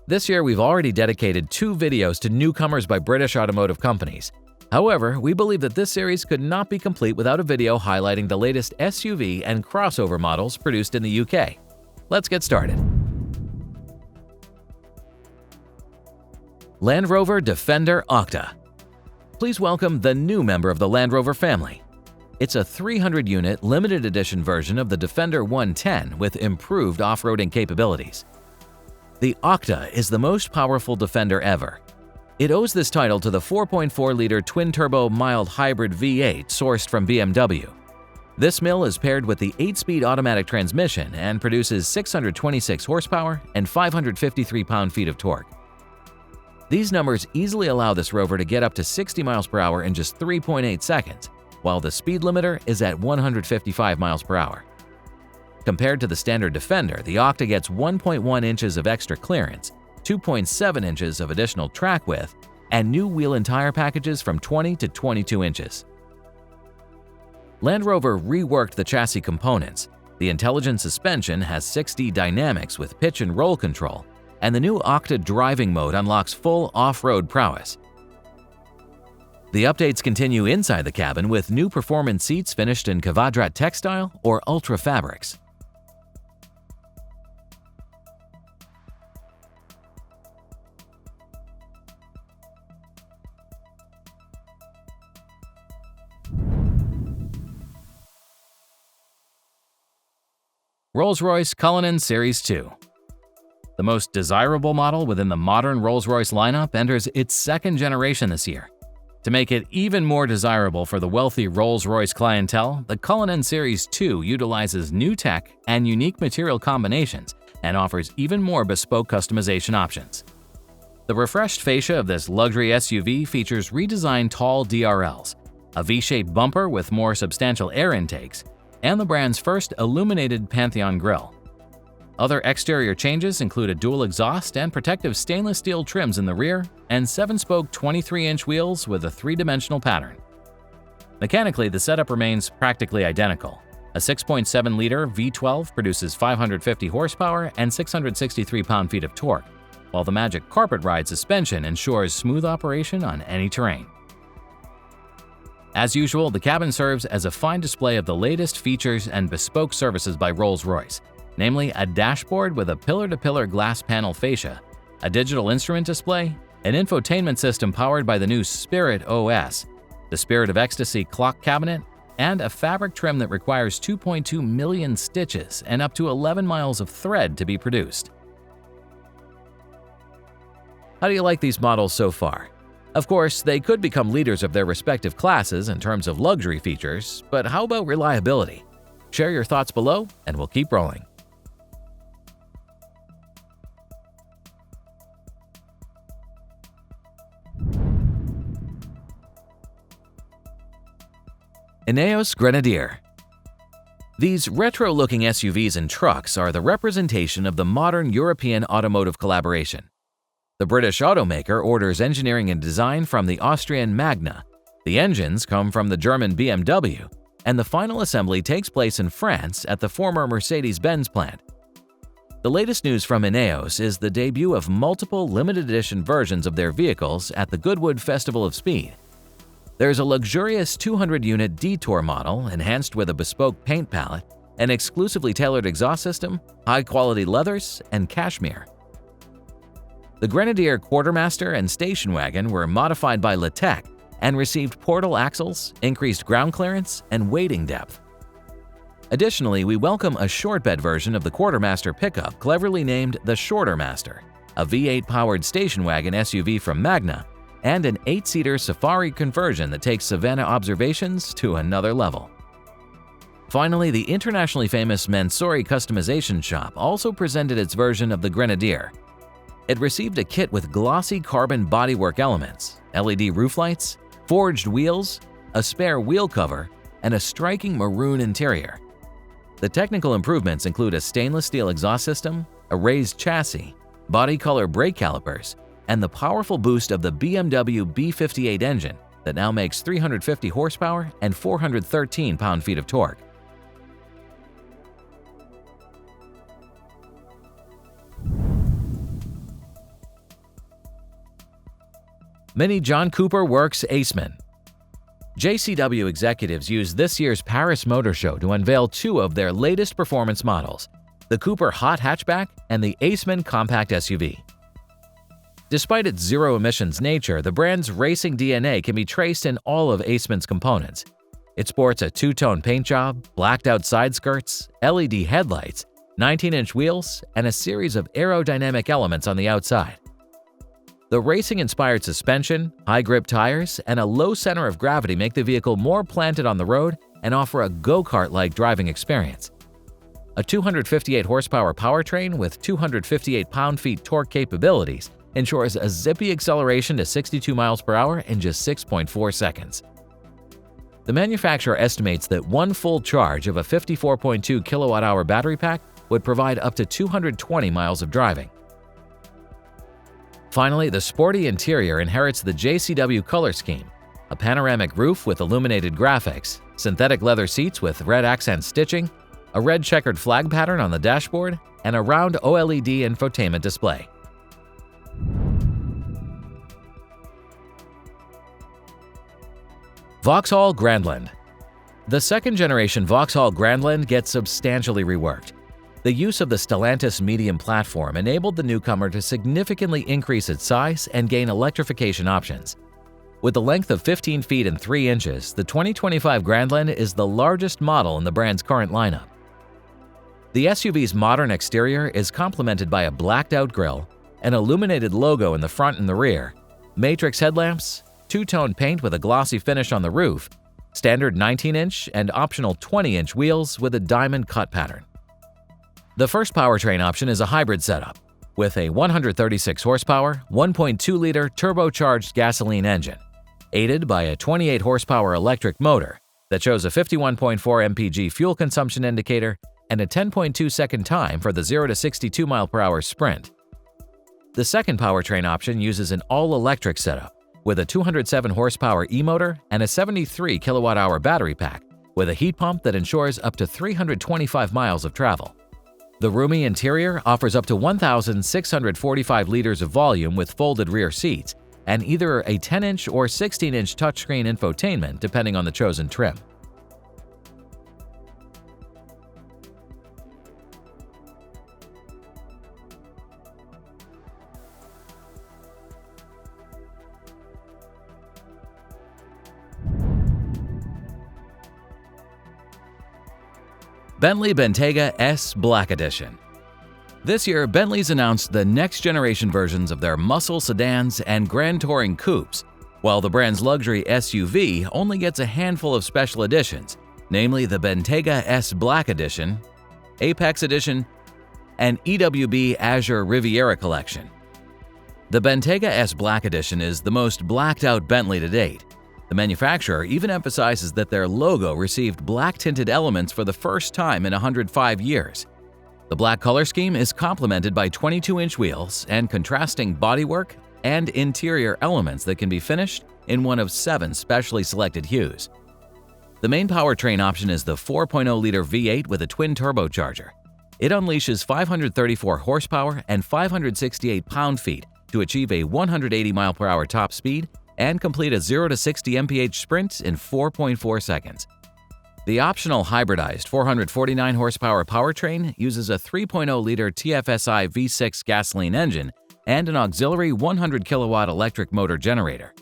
This year, we've already dedicated 2 videos to newcomers by British automotive companies. However, we believe that this series could not be complete without a video highlighting the latest SUV and crossover models produced in the UK. Let's get started. Land Rover Defender Octa. Please welcome the new member of the Land Rover family. It's a 300-unit limited edition version of the Defender 110 with improved off-roading capabilities. The Octa is the most powerful Defender ever. It owes this title to the 4.4-liter twin-turbo mild hybrid V8 sourced from BMW. This mill is paired with the 8-speed automatic transmission and produces 626 horsepower and 553 pound-feet of torque. These numbers easily allow this Rover to get up to 60 miles per hour in just 3.8 seconds, while the speed limiter is at 155 miles per hour. Compared to the standard Defender, the Octa gets 1.1 inches of extra clearance, 2.7 inches of additional track width, and new wheel and tire packages from 20 to 22 inches. Land Rover reworked the chassis components. The intelligent suspension has 6D dynamics with pitch and roll control, and the new Octa driving mode unlocks full off-road prowess. The updates continue inside the cabin with new performance seats finished in Kvadrat textile or Ultra fabrics. Rolls-Royce Cullinan Series 2. The most desirable model within the modern Rolls-Royce lineup enters its second generation this year. To make it even more desirable for the wealthy Rolls-Royce clientele, the Cullinan Series 2 utilizes new tech and unique material combinations and offers even more bespoke customization options. The refreshed fascia of this luxury SUV features redesigned tall DRLs, a V-shaped bumper with more substantial air intakes, and the brand's first illuminated Pantheon grille. Other exterior changes include a dual exhaust and protective stainless steel trims in the rear and 7-spoke 23-inch wheels with a 3-dimensional pattern. Mechanically, the setup remains practically identical. A 6.7-liter V12 produces 550 horsepower and 663 pound-feet of torque, while the Magic Carpet Ride suspension ensures smooth operation on any terrain. As usual, the cabin serves as a fine display of the latest features and bespoke services by Rolls-Royce, namely a dashboard with a pillar-to-pillar glass panel fascia, a digital instrument display, an infotainment system powered by the new Spirit OS, the Spirit of Ecstasy clock cabinet, and a fabric trim that requires 2.2 million stitches and up to 11 miles of thread to be produced. How do you like these models so far? Of course, they could become leaders of their respective classes in terms of luxury features, but how about reliability? Share your thoughts below and we'll keep rolling. Ineos Grenadier. These retro-looking SUVs and trucks are the representation of the modern European automotive collaboration. The British automaker orders engineering and design from the Austrian Magna, the engines come from the German BMW, and the final assembly takes place in France at the former Mercedes-Benz plant. The latest news from Ineos is the debut of multiple limited edition versions of their vehicles at the Goodwood Festival of Speed. There's a luxurious 200-unit Detour model enhanced with a bespoke paint palette, an exclusively tailored exhaust system, high-quality leathers, and cashmere. The Grenadier Quartermaster and station wagon were modified by Litec and received portal axles, increased ground clearance, and weighting depth. Additionally, we welcome a short bed version of the Quartermaster pickup cleverly named the Shorter Master, a V8-powered station wagon SUV from Magna, and an 8-seater Safari conversion that takes Savannah observations to another level. Finally, the internationally famous Mansouri Customization Shop also presented its version of the Grenadier. It received a kit with glossy carbon bodywork elements, LED roof lights, forged wheels, a spare wheel cover, and a striking maroon interior. The technical improvements include a stainless steel exhaust system, a raised chassis, body color brake calipers, and the powerful boost of the BMW B58 engine that now makes 350 horsepower and 413 pound-feet of torque. Mini John Cooper Works Aceman. JCW executives used this year's Paris Motor Show to unveil two of their latest performance models, the Cooper Hot Hatchback and the Aceman Compact SUV. Despite its zero-emissions nature, the brand's racing DNA can be traced in all of Aceman's components. It sports a two-tone paint job, blacked-out side skirts, LED headlights, 19-inch wheels, and a series of aerodynamic elements on the outside. The racing-inspired suspension, high-grip tires, and a low center of gravity make the vehicle more planted on the road and offer a go-kart-like driving experience. A 258-horsepower powertrain with 258 pound-feet torque capabilities ensures a zippy acceleration to 62 miles per hour in just 6.4 seconds. The manufacturer estimates that one full charge of a 54.2 kilowatt-hour battery pack would provide up to 220 miles of driving. Finally, the sporty interior inherits the JCW color scheme: a panoramic roof with illuminated graphics, synthetic leather seats with red accent stitching, a red checkered flag pattern on the dashboard, and a round OLED infotainment display. Vauxhall Grandland. The second-generation Vauxhall Grandland gets substantially reworked. The use of the Stellantis medium platform enabled the newcomer to significantly increase its size and gain electrification options. With a length of 15 feet and 3 inches, the 2025 Grandland is the largest model in the brand's current lineup. The SUV's modern exterior is complemented by a blacked-out grille, an illuminated logo in the front and the rear, matrix headlamps, two-tone paint with a glossy finish on the roof, standard 19-inch and optional 20-inch wheels with a diamond cut pattern. The first powertrain option is a hybrid setup with a 136-horsepower, 1.2-liter turbocharged gasoline engine, aided by a 28-horsepower electric motor that shows a 51.4 mpg fuel consumption indicator and a 10.2-second time for the 0 to 62 mph sprint. The second powertrain option uses an all-electric setup with a 207-horsepower e-motor and a 73 kWh battery pack with a heat pump that ensures up to 325 miles of travel. The roomy interior offers up to 1,645 liters of volume with folded rear seats and either a 10-inch or 16-inch touchscreen infotainment depending on the chosen trim. Bentley Bentayga S Black Edition. This year, Bentley's announced the next-generation versions of their muscle sedans and grand touring coupes, while the brand's luxury SUV only gets a handful of special editions, namely the Bentayga S Black Edition, Apex Edition, and EWB Azure Riviera Collection. The Bentayga S Black Edition is the most blacked-out Bentley to date. The manufacturer even emphasizes that their logo received black-tinted elements for the first time in 105 years. The black color scheme is complemented by 22-inch wheels and contrasting bodywork and interior elements that can be finished in one of 7 specially selected hues. The main powertrain option is the 4.0-liter V8 with a twin turbocharger. It unleashes 534 horsepower and 568 pound-feet to achieve a 180 mph top speed and complete a 0 to 60 mph sprint in 4.4 seconds. The optional hybridized 449 horsepower powertrain uses a 3.0-liter TFSI V6 gasoline engine and an auxiliary 100 kilowatt electric motor generator.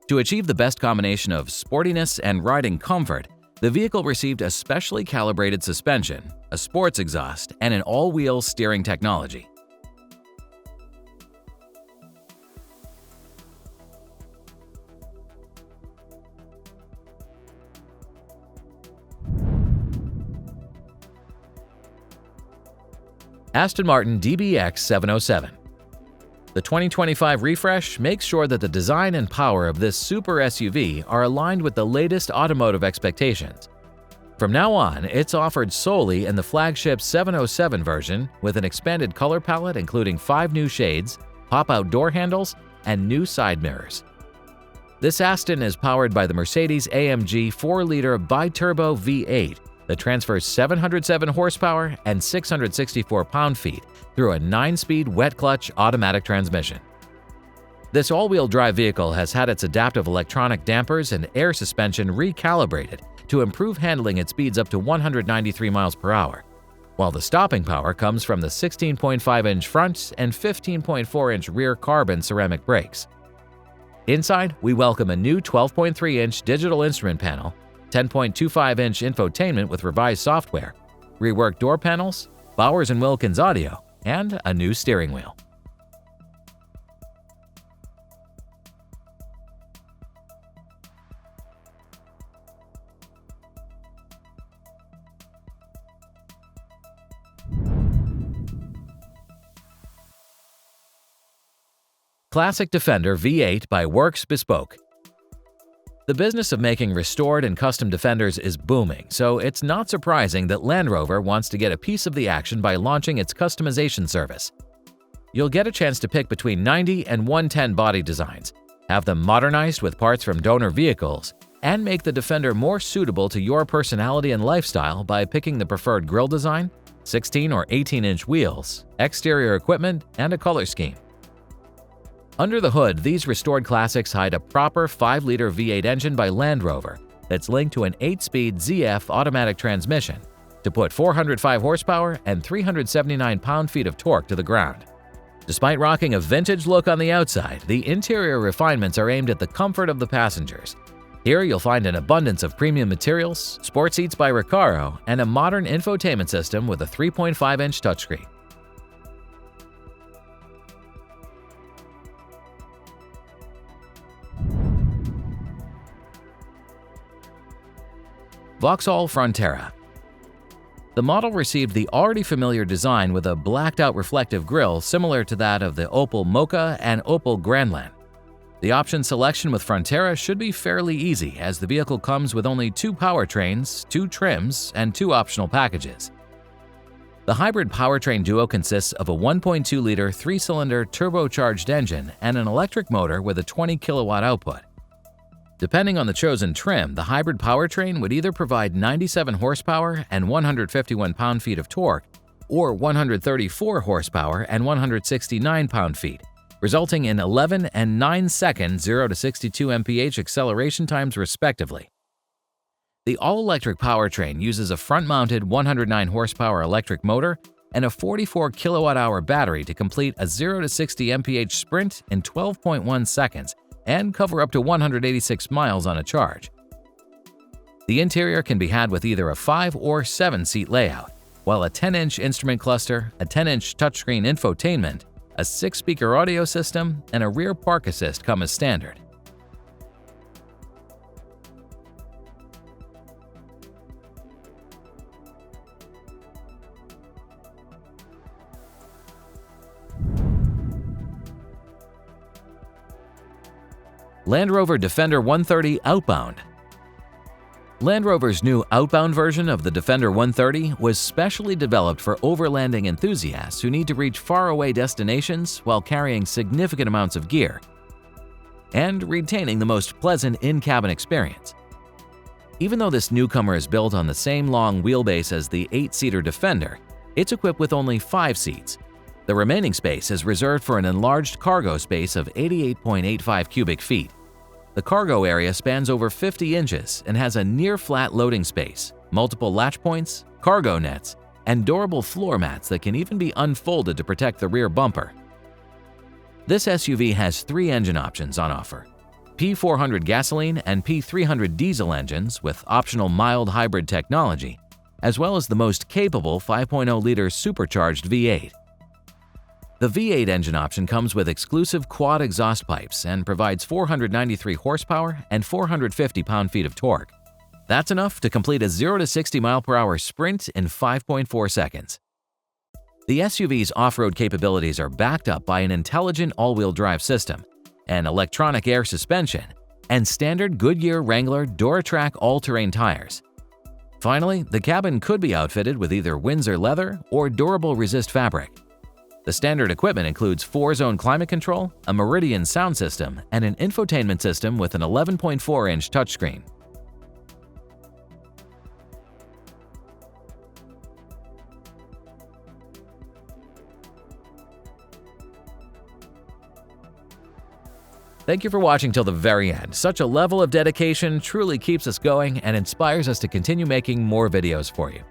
To achieve the best combination of sportiness and riding comfort, the vehicle received a specially calibrated suspension, a sports exhaust, and an all-wheel steering technology. Aston Martin DBX 707. The 2025 refresh makes sure that the design and power of this super SUV are aligned with the latest automotive expectations. From now on, it's offered solely in the flagship 707 version with an expanded color palette including 5 new shades, pop-out door handles, and new side mirrors. This Aston is powered by the Mercedes-AMG 4-liter bi-turbo V8 that transfers 707 horsepower and 664 pound-feet through a 9-speed wet-clutch automatic transmission. This all-wheel drive vehicle has had its adaptive electronic dampers and air suspension recalibrated to improve handling at speeds up to 193 miles per hour, while the stopping power comes from the 16.5-inch front and 15.4-inch rear carbon ceramic brakes. Inside, we welcome a new 12.3-inch digital instrument panel, 10.25-inch infotainment with revised software, reworked door panels, Bowers & Wilkins audio, and a new steering wheel. Classic Defender V8 by Works Bespoke. The business of making restored and custom Defenders is booming, so it's not surprising that Land Rover wants to get a piece of the action by launching its customization service. You'll get a chance to pick between 90 and 110 body designs, have them modernized with parts from donor vehicles, and make the Defender more suitable to your personality and lifestyle by picking the preferred grille design, 16 or 18-inch wheels, exterior equipment, and a color scheme. Under the hood, these restored classics hide a proper 5-liter V8 engine by Land Rover that's linked to an 8-speed ZF automatic transmission to put 405 horsepower and 379 pound-feet of torque to the ground. Despite rocking a vintage look on the outside, the interior refinements are aimed at the comfort of the passengers. Here you'll find an abundance of premium materials, sport seats by Recaro, and a modern infotainment system with a 3.5-inch touchscreen. Vauxhall Frontera. The model received the already familiar design with a blacked-out reflective grille similar to that of the Opel Mokka and Opel Grandland. The option selection with Frontera should be fairly easy, as the vehicle comes with only 2 powertrains, 2 trims, and 2 optional packages. The hybrid powertrain duo consists of a 1.2-liter 3-cylinder turbocharged engine and an electric motor with a 20-kilowatt output. Depending on the chosen trim, the hybrid powertrain would either provide 97 horsepower and 151 pound-feet of torque, or 134 horsepower and 169 pound-feet, resulting in 11 and 9-second 0 to 62 mph acceleration times respectively. The all-electric powertrain uses a front-mounted 109 horsepower electric motor and a 44 kilowatt-hour battery to complete a 0 to 60 mph sprint in 12.1 seconds and cover up to 186 miles on a charge. The interior can be had with either a 5 or 7-seat layout, while a 10-inch instrument cluster, a 10-inch touchscreen infotainment, a 6-speaker audio system, and a rear park assist come as standard. Land Rover Defender 130 Outbound. Land Rover's new Outbound version of the Defender 130 was specially developed for overlanding enthusiasts who need to reach faraway destinations while carrying significant amounts of gear and retaining the most pleasant in-cabin experience. Even though this newcomer is built on the same long wheelbase as the 8-seater Defender, it's equipped with only 5 seats. The remaining space is reserved for an enlarged cargo space of 88.85 cubic feet. The cargo area spans over 50 inches and has a near-flat loading space, multiple latch points, cargo nets, and durable floor mats that can even be unfolded to protect the rear bumper. This SUV has 3 engine options on offer: P400 gasoline and P300 diesel engines with optional mild hybrid technology, as well as the most capable 5.0-liter supercharged V8. The V8 engine option comes with exclusive quad exhaust pipes and provides 493 horsepower and 450 pound-feet of torque. That's enough to complete a 0 to 60 mile/hour sprint in 5.4 seconds. The SUV's off-road capabilities are backed up by an intelligent all-wheel drive system, an electronic air suspension, and standard Goodyear Wrangler Duratrac all-terrain tires. Finally, the cabin could be outfitted with either Windsor leather or durable resist fabric. The standard equipment includes 4-zone climate control, a Meridian sound system, and an infotainment system with an 11.4-inch touchscreen. Thank you for watching till the very end. Such a level of dedication truly keeps us going and inspires us to continue making more videos for you.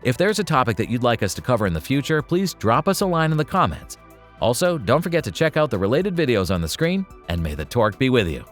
If there's a topic that you'd like us to cover in the future, please drop us a line in the comments. Also, don't forget to check out the related videos on the screen, and may the torque be with you.